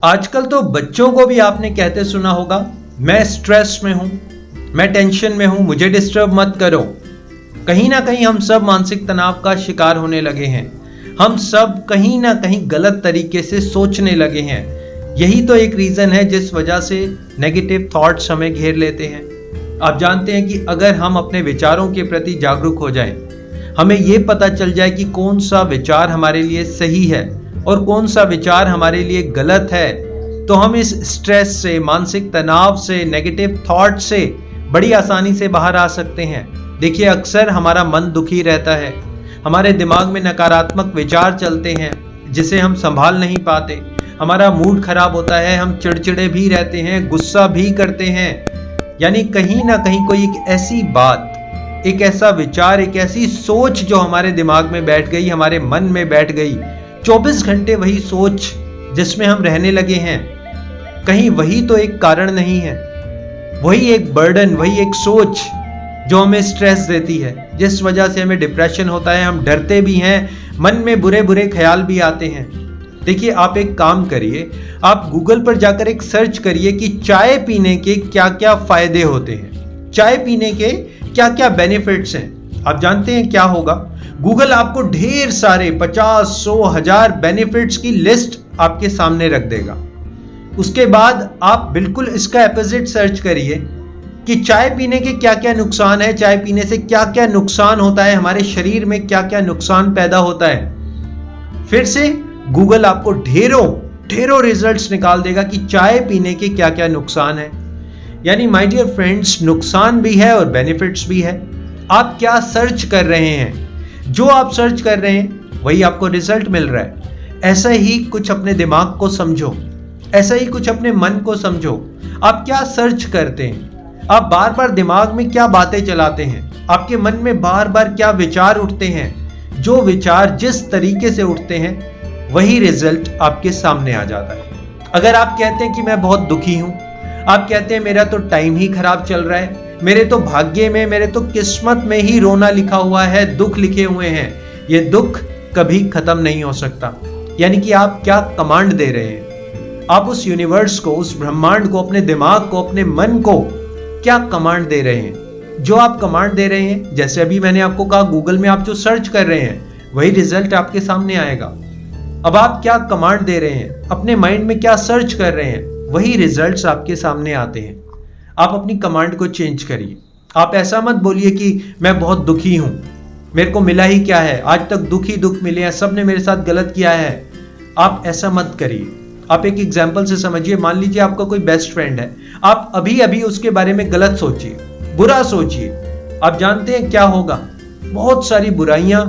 आजकल तो बच्चों को भी आपने कहते सुना होगा, मैं स्ट्रेस में हूं, मैं टेंशन में हूं, मुझे डिस्टर्ब मत करो। कहीं ना कहीं हम सब मानसिक तनाव का शिकार होने लगे हैं। हम सब कहीं ना कहीं गलत तरीके से सोचने लगे हैं। यही तो एक रीज़न है जिस वजह से नेगेटिव थॉट्स हमें घेर लेते हैं। आप जानते हैं कि अगर हम अपने विचारों के प्रति जागरूक हो जाएं, हमें ये पता चल जाए कि कौन सा विचार हमारे लिए सही है और कौन सा विचार हमारे लिए गलत है, तो हम इस स्ट्रेस से, मानसिक तनाव से, नेगेटिव थॉट से बड़ी आसानी से बाहर आ सकते हैं। देखिए, अक्सर हमारा मन दुखी रहता है, हमारे दिमाग में नकारात्मक विचार चलते हैं जिसे हम संभाल नहीं पाते, हमारा मूड खराब होता है, हम चिड़चिड़े भी रहते हैं, गुस्सा भी करते हैं। यानी कहीं ना कहीं कोई एक ऐसी बात, एक ऐसा विचार, एक ऐसी सोच जो हमारे दिमाग में बैठ गई, हमारे मन में बैठ गई, 24 घंटे वही सोच जिसमें हम रहने लगे हैं, कहीं वही तो एक कारण नहीं है, वही एक बर्डन, वही एक सोच जो हमें स्ट्रेस देती है, जिस वजह से हमें डिप्रेशन होता है, हम डरते भी हैं, मन में बुरे बुरे ख्याल भी आते हैं। देखिए, आप एक काम करिए, आप गूगल पर जाकर एक सर्च करिए कि चाय पीने के क्या क्या फायदे होते हैं, चाय पीने के क्या क्या बेनिफिट्स हैं। आप जानते हैं क्या होगा? गूगल आपको ढेर सारे 50, 100, 1000 बेनिफिट्स की लिस्ट आपके सामने रख देगा। उसके बाद आप बिल्कुल इसका अपोजिट सर्च करिए कि चाय पीने के क्या क्या नुकसान है, चाय पीने से क्या क्या नुकसान होता है, हमारे शरीर में क्या क्या नुकसान पैदा होता है। फिर से गूगल आपको ढेरों रिजल्ट्स निकाल देगा कि चाय पीने के क्या क्या नुकसान है। यानी माय डियर फ्रेंड्स, नुकसान भी है और बेनिफिट्स भी है। आप क्या सर्च कर रहे हैं, जो आप सर्च कर रहे हैं वही आपको रिजल्ट मिल रहा है। ऐसा ही कुछ अपने दिमाग को समझो, ऐसा ही कुछ अपने मन को समझो। आप क्या सर्च करते हैं, आप बार बार दिमाग में क्या बातें चलाते हैं, आपके मन में बार बार क्या विचार उठते हैं। जो विचार जिस तरीके से उठते हैं वही रिजल्ट आपके सामने आ जाता है। अगर आप कहते हैं कि मैं बहुत दुखी हूं, आप कहते हैं मेरा तो टाइम ही खराब चल रहा है, मेरे तो भाग्य में, मेरे तो किस्मत में ही रोना लिखा हुआ है, दुख लिखे हुए हैं, ये दुख कभी खत्म नहीं हो सकता। यानी कि आप क्या कमांड दे रहे हैं, आप उस यूनिवर्स को, उस ब्रह्मांड को, अपने दिमाग को, अपने मन को क्या कमांड दे रहे हैं। जो आप कमांड दे रहे हैं, जैसे अभी मैंने आपको कहा, गूगल में आप जो सर्च कर रहे हैं वही रिजल्ट आपके सामने आएगा। अब आप क्या कमांड दे रहे हैं, अपने माइंड में क्या सर्च कर रहे हैं, वही रिजल्ट्स आपके सामने आते हैं। आप अपनी कमांड को चेंज करिए। आप ऐसा मत बोलिए कि मैं बहुत दुखी हूं, मेरे को मिला ही क्या है, आज तक दुख ही दुख मिले हैं, सबने मेरे साथ गलत किया है। आप ऐसा मत करिए। आप एक एग्जाम्पल से समझिए। मान लीजिए आपका कोई बेस्ट फ्रेंड है, आप अभी अभी उसके बारे में गलत सोचिए, बुरा सोचिए। आप जानते हैं क्या होगा? बहुत सारी बुराइयां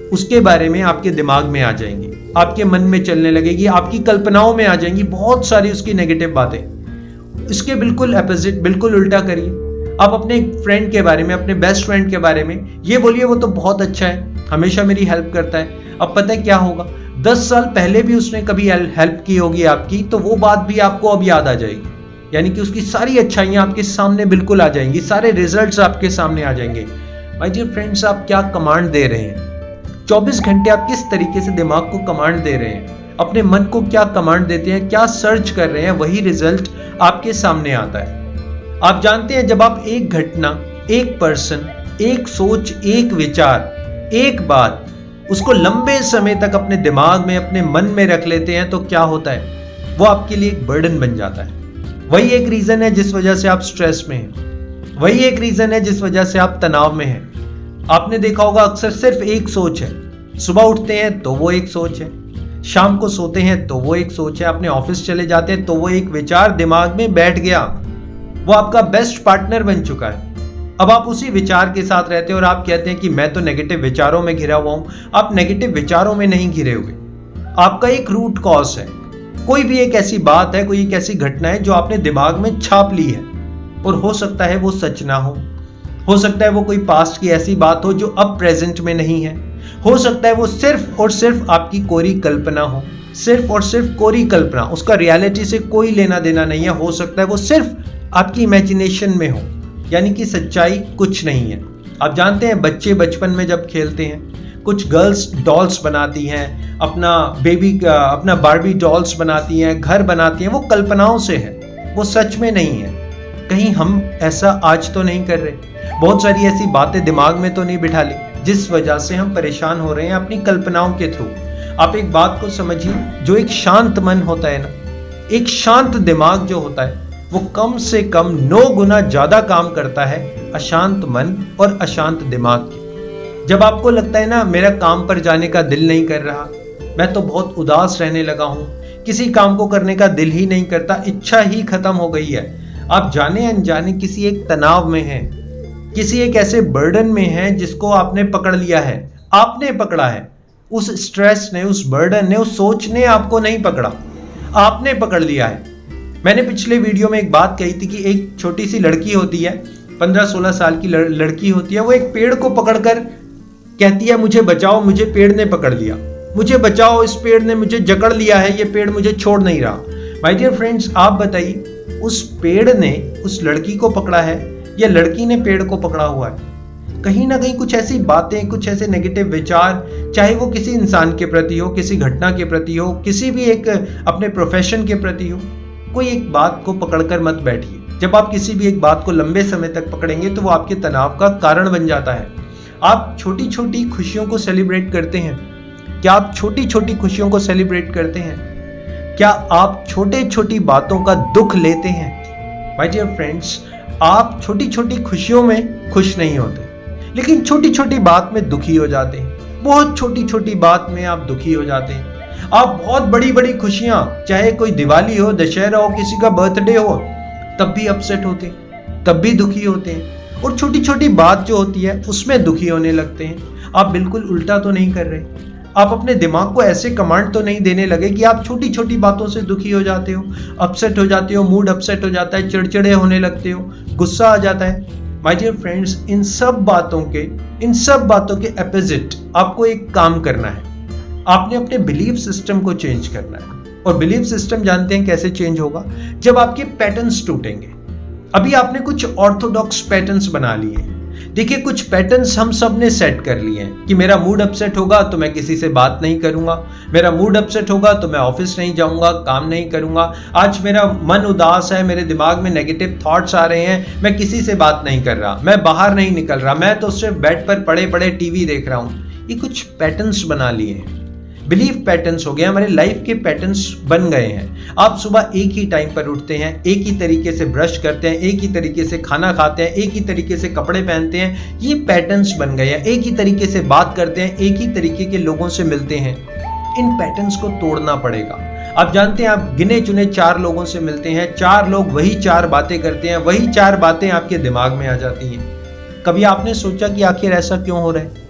उसके बारे में आपके दिमाग में आ जाएंगी, आपके मन में चलने लगेगी, आपकी कल्पनाओं में आ जाएंगी बहुत सारी उसकी नेगेटिव बातें। इसके बिल्कुल अपोजिट, बिल्कुल उल्टा करिए। आप अपने फ्रेंड के बारे में, अपने बेस्ट फ्रेंड के बारे में ये बोलिए, वो तो बहुत अच्छा है, हमेशा मेरी हेल्प करता है। अब पता है क्या होगा? 10 साल पहले भी उसने कभी हेल्प की होगी आपकी, तो वो बात भी आपको अब याद आ जाएगी। यानी कि उसकी सारी अच्छाइयां आपके सामने बिल्कुल आ जाएंगी, सारे रिजल्ट्स आपके सामने आ जाएंगे। माय डियर फ्रेंड्स, आप क्या कमांड दे रहे हैं? 24 घंटे आप किस तरीके से दिमाग को कमांड दे रहे हैं, अपने मन को क्या कमांड देते हैं, क्या सर्च कर रहे हैं, वही रिजल्ट आपके सामने आता है। आप जानते हैं, जब आप एक घटना, एक पर्सन, एक सोच, एक विचार, एक बात, उसको लंबे समय तक अपने दिमाग में, अपने मन में रख लेते हैं, तो क्या होता है? वो आपके लिए एक बर्डन बन जाता है। वही एक रीजन है जिस वजह से आप स्ट्रेस में हैं, वही एक रीजन है जिस वजह से आप तनाव में हैं। आपने देखा होगा, अक्सर सिर्फ एक सोच है। सुबह उठते हैं तो वो एक सोच है, शाम को सोते हैं तो वो एक सोच है, अपने ऑफिस चले जाते हैं तो वो एक विचार दिमाग में बैठ गया, वो आपका बेस्ट पार्टनर बन चुका है। अब आप उसी विचार के साथ रहते हैं और आप कहते हैं कि मैं तो नेगेटिव विचारों में घिरा हुआ हूं। आप नेगेटिव विचारों में नहीं घिरे हुए, आपका एक रूट कॉज है। कोई भी एक ऐसी बात है, कोई एक ऐसी घटना है जो आपने दिमाग में छाप ली है, और हो सकता है वो सच ना हो सकता है वो कोई पास्ट की ऐसी बात हो जो अब प्रेजेंट में नहीं है, हो सकता है वो सिर्फ और सिर्फ आपकी कोरी कल्पना हो, सिर्फ और सिर्फ कोरी कल्पना, उसका रियलिटी से कोई लेना देना नहीं है। हो सकता है वो सिर्फ आपकी इमेजिनेशन में हो, यानी कि सच्चाई कुछ नहीं है। आप जानते हैं, बच्चे बचपन में जब खेलते हैं, कुछ गर्ल्स डॉल्स बनाती हैं, अपना बारबी डॉल्स बनाती हैं, घर बनाती हैं, वो कल्पनाओं से है, वो सच में नहीं है। कहीं हम ऐसा आज तो नहीं कर रहे? बहुत सारी ऐसी बातें दिमाग में तो नहीं बिठा ली जिस वजह से हम परेशान हो रहे हैं अपनी कल्पनाओं के थ्रू। आप एक बात को समझिए, जो एक शांत मन होता है ना, एक शांत दिमाग जो होता है, वो कम से कम 9 गुना ज्यादा काम करता है अशांत मन और अशांत दिमाग के। जब आपको लगता है ना मेरा काम पर जाने का दिल नहीं कर रहा, मैं तो बहुत उदास रहने लगा हूं, किसी काम को करने का दिल ही नहीं करता, इच्छा ही खत्म हो गई है, आप जाने अनजाने किसी एक तनाव में हैं, किसी एक ऐसे बर्डन में हैं जिसको आपने पकड़ लिया है, आपने पकड़ा है। उस स्ट्रेस ने, उस बर्डन ने, उस सोच ने आपको नहीं पकड़ा, आपने पकड़ लिया है। मैंने पिछले वीडियो में एक बात कही थी कि एक छोटी सी लड़की होती है, 15-16 साल की लड़की होती है, वो एक पेड़ को पकड़कर कहती है मुझे बचाओ, मुझे पेड़ ने पकड़ लिया, मुझे बचाओ, इस पेड़ ने मुझे जकड़ लिया है, ये पेड़ मुझे छोड़ नहीं रहा। माय डियर फ्रेंड्स, आप बताइए उस पेड़ ने उस लड़की को पकड़ा है या लड़की ने पेड़ को पकड़ा हुआ है? कहीं ना कहीं कुछ ऐसी बातें, कुछ ऐसे नेगेटिव विचार, चाहे वो किसी इंसान के प्रति हो, किसी घटना के प्रति हो, किसी भी एक अपने प्रोफेशन के प्रति हो, कोई एक बात को पकड़कर मत बैठिए। जब आप किसी भी एक बात को लंबे समय तक पकड़ेंगे तो वो आपके तनाव का कारण बन जाता है। आप छोटी छोटी खुशियों को सेलिब्रेट करते हैं क्या? आप छोटी छोटी खुशियों को सेलिब्रेट करते हैं क्या? आप छोटे छोटी बातों का दुख लेते हैं? माय डियर फ्रेंड्स, आप छोटी छोटी खुशियों में खुश नहीं होते, लेकिन छोटी छोटी बात में दुखी हो जाते हैं। बहुत छोटी छोटी बात में आप दुखी हो जाते हैं। आप बहुत बड़ी बड़ी खुशियां, चाहे कोई दिवाली हो, दशहरा हो, किसी का बर्थडे हो, तब भी अपसेट होते हैं, तब भी दुखी होते हैं। और छोटी छोटी बात जो होती है उसमें दुखी होने लगते हैं। आप बिल्कुल उल्टा तो नहीं कर रहे? आप अपने दिमाग को ऐसे कमांड तो नहीं देने लगे कि आप छोटी छोटी बातों से दुखी हो जाते हो, अपसेट हो जाते हो, मूड अपसेट हो जाता है, चिड़चिड़े होने लगते हो, गुस्सा आ जाता है। माय डियर फ्रेंड्स, इन सब बातों के अपोजिट आपको एक काम करना है। आपने अपने बिलीफ सिस्टम को चेंज करना है। और बिलीफ सिस्टम जानते हैं कैसे चेंज होगा? जब आपके पैटर्न्स टूटेंगे। अभी आपने कुछ ऑर्थोडॉक्स पैटर्न्स बना लिए हैं। देखिए, कुछ पैटर्न्स हम सब ने सेट कर लिए हैं कि मेरा मूड अपसेट होगा तो मैं किसी से बात नहीं करूंगा, मेरा मूड अपसेट होगा तो मैं ऑफिस नहीं जाऊंगा, काम नहीं करूंगा, आज मेरा मन उदास है, मेरे दिमाग में नेगेटिव थॉट्स आ रहे हैं, मैं किसी से बात नहीं कर रहा, मैं बाहर नहीं निकल रहा, मैं तो सिर्फ बेड पर पड़े पड़े टीवी देख रहा हूं। ये कुछ पैटर्न्स बना लिए हैं, बिलीफ पैटर्न्स हो गए, हमारे लाइफ के पैटर्न्स बन गए हैं। आप सुबह एक ही टाइम पर उठते हैं, एक ही तरीके से ब्रश करते हैं, एक ही तरीके से खाना खाते हैं, एक ही तरीके से कपड़े पहनते हैं, ये पैटर्न्स बन गए हैं। एक ही तरीके से बात करते हैं, एक ही तरीके के लोगों से मिलते हैं। इन पैटर्न्स को तोड़ना पड़ेगा। आप जानते हैं, आप गिने चुने 4 लोगों से मिलते हैं, 4 लोग वही 4 बातें करते हैं, वही 4 बातें आपके दिमाग में आ जाती हैं। कभी आपने सोचा कि आखिर ऐसा क्यों हो रहा है?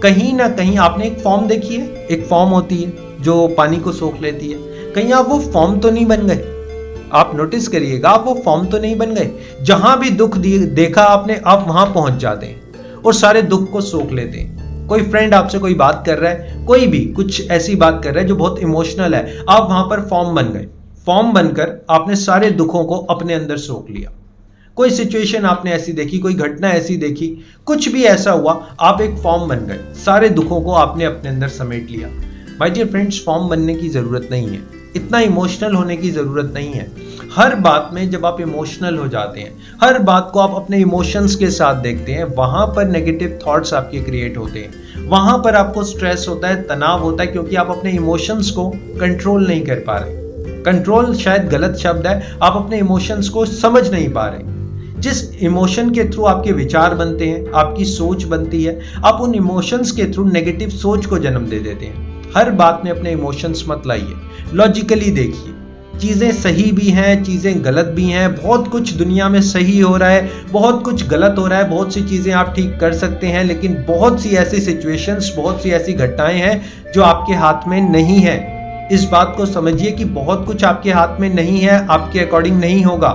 कहीं ना कहीं आपने एक फॉर्म देखी है, एक फॉर्म होती है जो पानी को सोख लेती है, कहीं आप वो फॉर्म तो नहीं बन गए? आप नोटिस करिएगा, आप वो फॉर्म तो नहीं बन गए? जहां भी दुख देखा आपने, आप वहां पहुंच जाते हैं और सारे दुख को सोख लेते हैं। कोई फ्रेंड आपसे कोई बात कर रहा है, कोई भी कुछ ऐसी बात कर रहा है जो बहुत इमोशनल है, आप वहां पर फॉर्म बन गए। फॉर्म बनकर आपने सारे दुखों को अपने अंदर सोख लिया। कोई सिचुएशन आपने ऐसी देखी, कोई घटना ऐसी देखी, कुछ भी ऐसा हुआ, आप एक फॉर्म बन गए, सारे दुखों को आपने अपने अंदर समेट लिया। माय डियर फ्रेंड्स, फॉर्म बनने की जरूरत नहीं है, इतना इमोशनल होने की जरूरत नहीं है। हर बात में जब आप इमोशनल हो जाते हैं, हर बात को आप अपने इमोशंस के साथ देखते हैं, वहां पर नेगेटिव थॉट्स आपके क्रिएट होते हैं, वहां पर आपको स्ट्रेस होता है, तनाव होता है, क्योंकि आप अपने इमोशंस को कंट्रोल नहीं कर पा रहे। कंट्रोल शायद गलत शब्द है, आप अपने इमोशंस को समझ नहीं पा रहे। जिस इमोशन के थ्रू आपके विचार बनते हैं, आपकी सोच बनती है, आप उन इमोशंस के थ्रू नेगेटिव सोच को जन्म दे देते हैं। हर बात में अपने इमोशंस मत लाइए, लॉजिकली देखिए। चीज़ें सही भी हैं, चीज़ें गलत भी हैं, बहुत कुछ दुनिया में सही हो रहा है, बहुत कुछ गलत हो रहा है, बहुत सी चीज़ें आप ठीक कर सकते हैं, लेकिन बहुत सी ऐसी सिचुएशंस, बहुत सी ऐसी घटनाएं हैं जो आपके हाथ में नहीं है। इस बात को समझिए कि बहुत कुछ आपके हाथ में नहीं है, आपके अकॉर्डिंग नहीं होगा,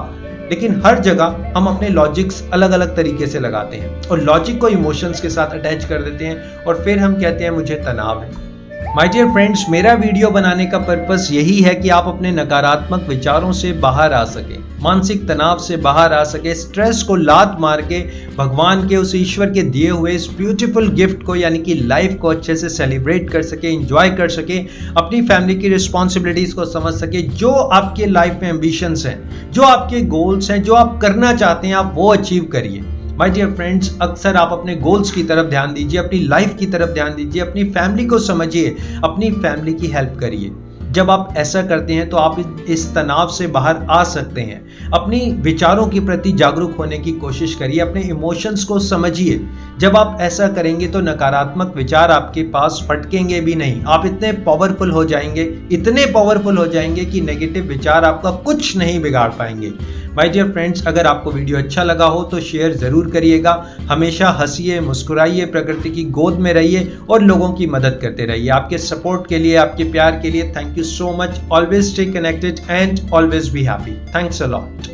लेकिन हर जगह हम अपने लॉजिक्स अलग अलग तरीके से लगाते हैं और लॉजिक को इमोशंस के साथ अटैच कर देते हैं और फिर हम कहते हैं मुझे तनाव है। माय डियर फ्रेंड्स, मेरा वीडियो बनाने का पर्पस यही है कि आप अपने नकारात्मक विचारों से बाहर आ सके, मानसिक तनाव से बाहर आ सके, स्ट्रेस को लात मार के भगवान के उस ईश्वर के दिए हुए इस ब्यूटीफुल गिफ्ट को यानी कि लाइफ को अच्छे से सेलिब्रेट कर सके, एंजॉय कर सके, अपनी फैमिली की रिस्पॉन्सिबिलिटीज को समझ सके, जो आपके लाइफ में एम्बिशंस हैं, जो आपके गोल्स हैं, जो आप करना चाहते हैं, आप वो अचीव करिए। माय डियर फ्रेंड्स, अक्सर आप अपने गोल्स की तरफ ध्यान दीजिए, अपनी लाइफ की तरफ ध्यान दीजिए, अपनी फैमिली को समझिए, अपनी फैमिली की हेल्प करिए। जब आप ऐसा करते हैं तो आप इस तनाव से बाहर आ सकते हैं। अपनी विचारों के प्रति जागरूक होने की कोशिश करिए, अपने इमोशंस को समझिए। जब आप ऐसा करेंगे तो नकारात्मक विचार आपके पास फटकेंगे भी नहीं। आप इतने पावरफुल हो जाएंगे कि नेगेटिव विचार आपका कुछ नहीं बिगाड़ पाएंगे। माय डियर फ्रेंड्स, अगर आपको वीडियो अच्छा लगा हो तो शेयर ज़रूर करिएगा। हमेशा हंसिए, मुस्कुराइए, प्रकृति की गोद में रहिए और लोगों की मदद करते रहिए। आपके सपोर्ट के लिए, आपके प्यार के लिए thank you so much. Always stay connected and always be happy. Thanks a lot.